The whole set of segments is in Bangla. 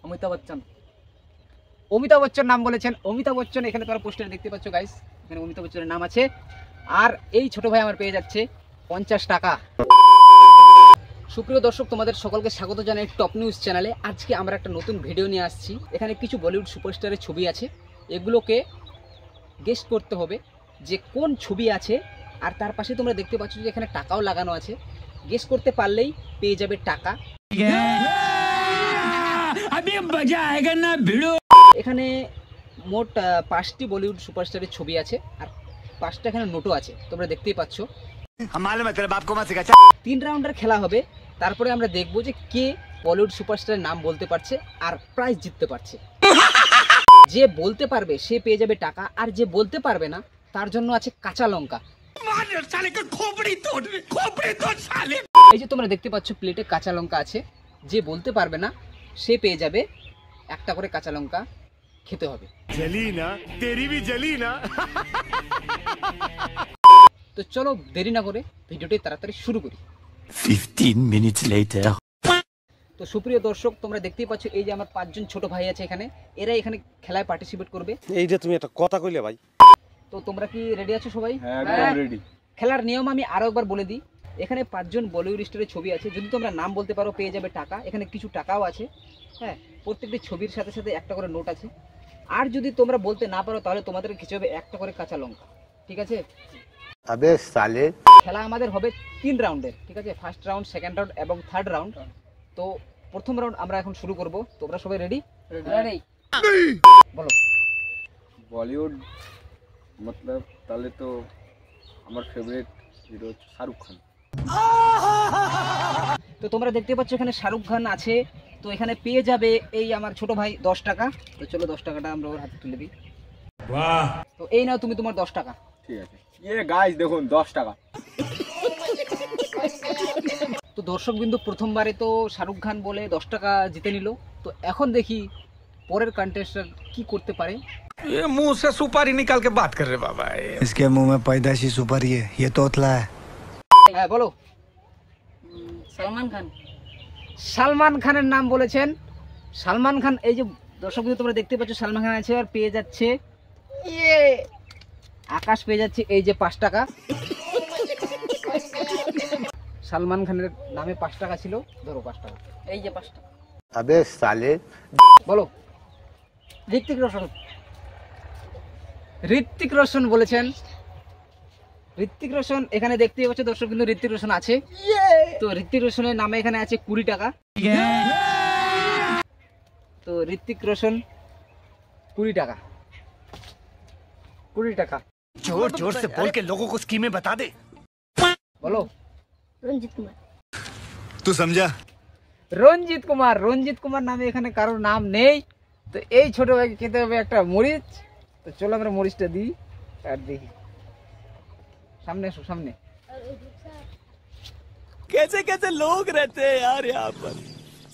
অমিতাভ বচ্চন। অমিতাভ বচ্চন নাম বলেছেন, অমিতাভ বচ্চন। এখানে তোমরা পোস্টারে দেখতে পাচ্ছ গাইস, এখানে অমিতাভ বচ্চনের নাম আছে। আর এই ছোট ভাই আমার পেয়ে যাচ্ছে 50 টাকা। সুপ্রিয় দর্শক, তোমাদের সকলকে স্বাগত জানাই টপ নিউজ চ্যানেলে। আজকে আমরা একটা নতুন ভিডিও নিয়ে আসছি। এখানে কিছু বলিউড সুপারস্টারের ছবি আছে, এগুলোকে গেস করতে হবে যে কোন ছবি আছে। আর তার পাশে তোমরা দেখতে পাচ্ছ যে এখানে টাকাও লাগানো আছে। গেস করতে পারলেই পেয়ে যাবে টাকা। এখানে মোট 5টি বলিউড সুপারস্টারের ছবি আছে আর 5টা এখানে নোটও আছে, তোমরা দেখতেই পাচ্ছ। 3 রাউন্ডের খেলা হবে, তারপরে আমরা দেখবো যে কে বলিউড সুপারস্টারের নাম বলতে পারছে আর প্রাইজ জিততে পারছে। যে বলতে পারবে সে পেয়ে যাবে টাকা, আর যে বলতে পারবে না তার জন্য আছে কাঁচা লঙ্কা। এই যে তোমরা দেখতে পাচ্ছ প্লেটে কাঁচা লঙ্কা আছে। যে বলতে পারবে না সে পেয়ে যাবে একটা করে কাঁচা লঙ্কা, খেতে হবে। তো চলো দেরি না করে ভিডিওটি তাড়াতাড়ি শুরু করি। 15 minutes later. তো সুপ্রিয় দর্শক, তোমরা দেখতেই পাচ্ছ এই যে আমার 5 জন ছোট ভাই আছে এখানে, এরা এখানে খেলায় পার্টিসিপেট করবে। এইটা তুমি একটা কথা কইলে ভাই। তো তোমরা কি রেডি আছো সবাই? হ্যাঁ, একদম রেডি। খেলার নিয়ম আমি আরো একবার বলে দিই। এখানে 5 জন বলিউড স্টারের ছবি আছে, যদি তোমরা নাম বলতে পারো পেয়ে যাবে টাকা। এখানে কিছু টাকাও আছে, হ্যাঁ। প্রত্যেকটি ছবির সাথে সাথে একটা করে নোট আছে। আর যদি তোমরা বলতে না পারো তাহলে তোমাদের খেতে হবে একটা করে কাঁচা লঙ্কা, ঠিক আছে? अबे साले। খেলা আমাদের হবে 3 রাউন্ডের, ঠিক আছে? ফার্স্ট রাউন্ড, সেকেন্ড রাউন্ড এবং থার্ড রাউন্ড। তো প্রথম রাউন্ড আমরা এখন শুরু করব। তোমরা সবাই রেডি? রেডি। বলো। বলিউড मतलब তাহলে তো আমার ফেভারিট হিরো শাহরুখ খান। তো তোমরা দেখতে পাচ্ছ এখানে শাহরুখ খান আছে। তো এখানে পেয়ে যাবে এই আমার ছোট ভাই 10 টাকা। তো চলো 10 টাকাটা আমরা ওর হাতে তুলে দিই। বাহ! তো এই নাও তুমি তোমার 10 টাকা। ঠিক আছে। গাইস দেখুন 10 টাকা। তো দর্শক বিন্দু প্রথমবারে তো শাহরুখ খান বলে 10 টাকা জিতে নিল। তো এখন দেখি পরের কন্টেস্টেন্ট কি করতে পারে। ये मुंह से सुपारी निकाल के बात कर रहे बाबा। इसके मुंह में पैदाशी सुपारी है, ये तोतला है। হ্যাঁ বলো। সালমান খান। সালমান খানের নাম বলেছেন। সালমান খান, এই যে দর্শক বিন্দু তোমরা দেখতে পাচ্ছ সালমান খান আছে। আর পেয়ে যাচ্ছে আকাশ পেয়ে যাচ্ছে এই যে 5 টাকা। সালমান খানের নামে 5 টাকা ছিল, ধরো 5 টাকা, এই যে 5 টাকা। अबे साले। বলো। ঋত্বিক রোশন। ঋত্বিক রোশন বলেছেন। ঋত্বিক রোশন এখানে দেখতে পাচ্ছ দর্শক, কিন্তু ঋত্বিক রোশন আছে। তো ঋত্বিক রোশনের নামে এখানে আছে 20 টাকা। তো ঋত্বিক রোশন 20 টাকা। 20 টাকা। जोर जोर से बोल के लोगों को स्कीमें बता दे। বলো। রঞ্জিত কুমার। तू समझा? রঞ্জিত কুমার। রঞ্জিত কুমার নামে এখানে কারোর নাম নেই। তো এই ছোট ভাইকে খেতে হবে একটা মরিচ। তো চলো আমরা মরিচটা দিই আর দেখি। সামনে এসো, সামনে। कैसे कैसे लोग रहते हैं यार यहाँ पर।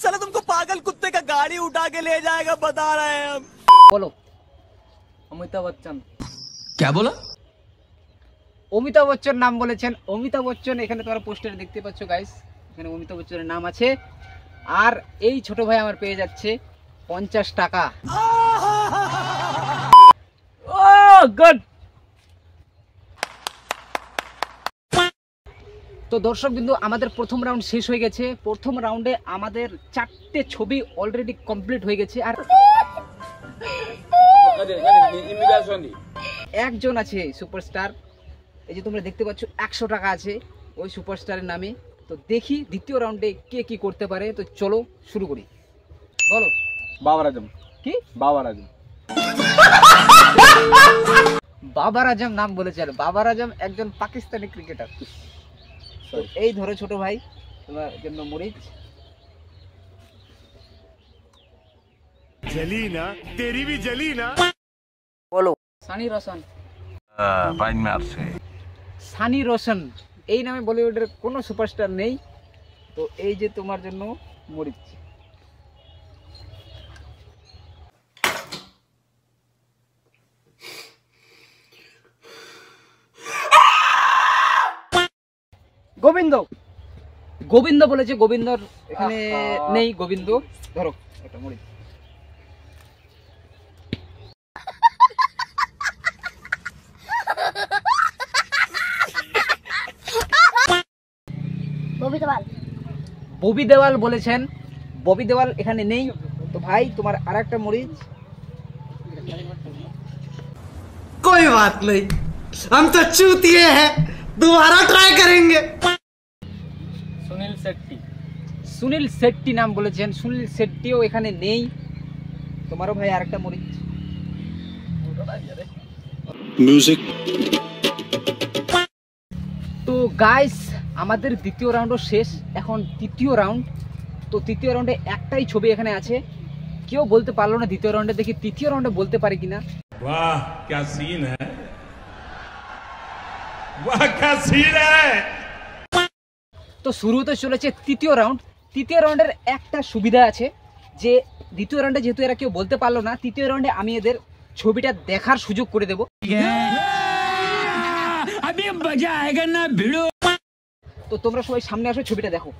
साला तुमको पागल कुत्ते का गाड़ी उठा के ले जाएगा, बता रहे हैं हम। বলো। অমিতাভ বচ্চন। क्या बोला? অমিতাভ বচ্চন নাম বলেছেন। অমিতাভ বচ্চন এখানে তোমরা পোস্টারে দেখতে পাচ্ছ গাইস, এখানে অমিতাভ বচ্চনের নাম আছে। আর এই ছোট ভাই আমার পেয়ে যাচ্ছে 50 টাকা। ও গুড। তো দর্শক বিন্দু আমাদের প্রথম রাউন্ড শেষ হয়ে গেছে। প্রথম রাউন্ডে আমাদের 4টে ছবি অলরেডি কমপ্লিট হয়ে গেছে। আর একজন আছে সুপারস্টার, এই যে তোমরা দেখতে পাচ্ছ 100 টাকা আছে ওই সুপারস্টারের নামে। তো দেখি দ্বিতীয় রাউন্ডে কে কি করতে পারে। তো চলো শুরু করি। বলো। বাবার আজম। কি? বাবার আজম। বাবার আজম নাম বলেছেন। বাবার আজম একজন পাকিস্তানি ক্রিকেটার। তো এই ধরো ছোট ভাই তোমার জন্য মরিচ। जली ना, तेरी भी जली ना। বলো। সানি রোশন। पाइन में से সানি রোশন এই নামে বলিউডের কোনো সুপারস্টার নেই। তো এই যে তোমার জন্য মরিচ। গোবিন্দ। গোবিন্দ বলেছে। গোবিন্দর এখানে নেই। গোবিন্দ ধরো একটা মরিচ। ববি দেওয়াল বলেছেন, ববি দেওয়াল এখানে নেই। তো ভাই তোমার আর একটা মরিচ। कोई बात नहीं, हम तो चूतिए हैं, दोबारा ट्राई करेंगे। সুনীল শেট্টি। সুনীল শেট্টি নাম বলেছেন, সুনীল শেট্টিও এখানে নেই। তোমারও ভাই আরেকটা মরিচ। Music. তো গাইস আমাদের দ্বিতীয় রাউন্ডও শেষ, এখন তৃতীয় রাউন্ড। তো তৃতীয় রাউন্ডে একটাই ছবি এখানে আছে, কেউ বলতে পারলো না দ্বিতীয় রাউন্ডে, দেখি তৃতীয় রাউন্ডে বলতে পারি কিনা। वाह क्या सीन है, वाह क्या सीन है। তো শুরু হতে চলেছে তৃতীয় রাউন্ড। তৃতীয় রাউন্ডের একটা সুবিধা আছে যে দ্বিতীয় রাউন্ডে যেহেতু এরা কেউ বলতে পারলো না, তৃতীয় রাউন্ডে আমি এদের ছবিটা দেখার সুযোগ করে দেবো। তো তোমরা সবাই সামনে আসো, ছবিটা দেখো,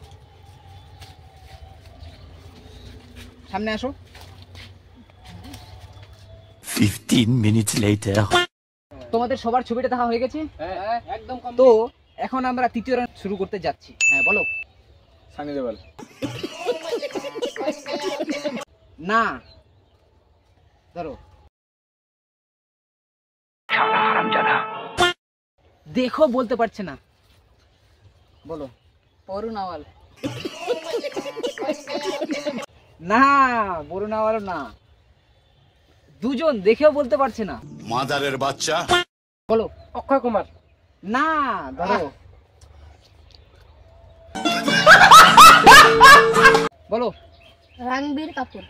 সামনে আসো। 15 minutes later. তোমাদের সবার ছবিটা দেখা হয়ে গেছে একদম। তো এখন আমরা তৃতীয় রাউন্ড শুরু করতে যাচ্ছি। হ্যাঁ বলো। সানি দেওয়াল। না ধরো, দেখো বলতে পারছে না, বলো। বরুণ আওয়াল। না বরুণ আওয়াল না, দুজন দেখেও বলতে পারছে না। मादारेर बाच्चा বলো। অক্ষয় কুমার। না ধরো, বলো। রণবীর কাপুর।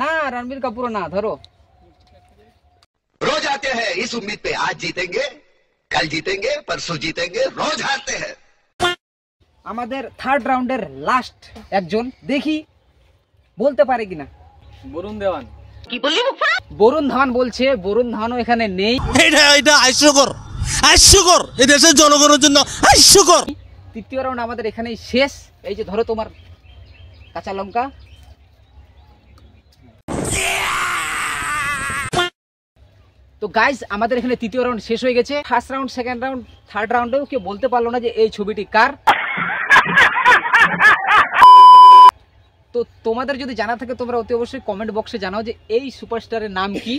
না রণবীর কাপুর না, ধরো। रोज आते हैं इस उम्मीद पे आज जीतेंगे, कल जीतेंगे, परसों जीतेंगे, रोज हारते हैं। আমাদের থার্ড রাউন্ডের লাস্ট একজন, দেখি বলতে পারে কিনা। বরুণ দেওয়ান। বরুণ ধাওয়ান বলছে, বরুণ ধাওয়ানও এখানে নেই। এটা হাস্যকর এই দেশের জনগণের জন্য হাস্যকর। তৃতীয় রাউন্ড আমাদের এখানেই শেষ। এই যে ধরো তোমার কাঁচা লঙ্কা। তো গাইস আমাদের এখানে তৃতীয় রাউন্ড শেষ হয়ে গেছে। First round, second round, third রাউন্ডেও কেউ বলতে পারলো না যে এই ছবিটি কার। তো তোমাদের যদি জানা থাকে তোমরা অতি অবশ্যই কমেন্ট বক্সে জানাও যে এই সুপারস্টারের নাম কি।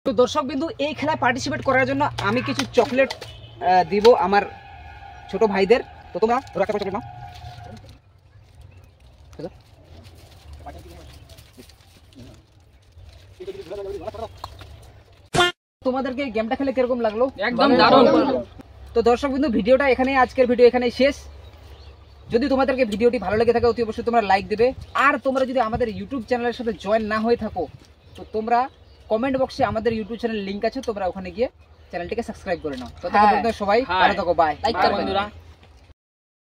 তো দর্শক বিন্দু, এই খেলায় পার্টিসিপেট করার জন্য আমি কিছু চকলেট দিব আমার ছোট ভাইদের। তো তোমরা চকলেট নাও। তোমাদেরকে গেমটা খেলে কিরকম লাগলো? একদম দারুণ। তো দর্শক বিন্দু, ভিডিওটা এখানে, আজকের ভিডিও এখানেই শেষ। যদি তোমাদেরকে ভিডিওটি ভালো লেগে থাকে অতি অবশ্যই তোমরা লাইক দেবে। আর তোমরা যদি আমাদের ইউটিউব চ্যানেলের সাথে জয়েন না হয়ে থাকো তো তোমরা কমেন্ট বক্সে আমাদের ইউটিউব চ্যানেল লিংক আছে, তোমরা ওখানে গিয়ে চ্যানেলটিকে সাবস্ক্রাইব করে নাও। তো ততক্ষণ পর্যন্ত সবাই ভালো থাকো, বাই। লাইক করো বন্ধুরা।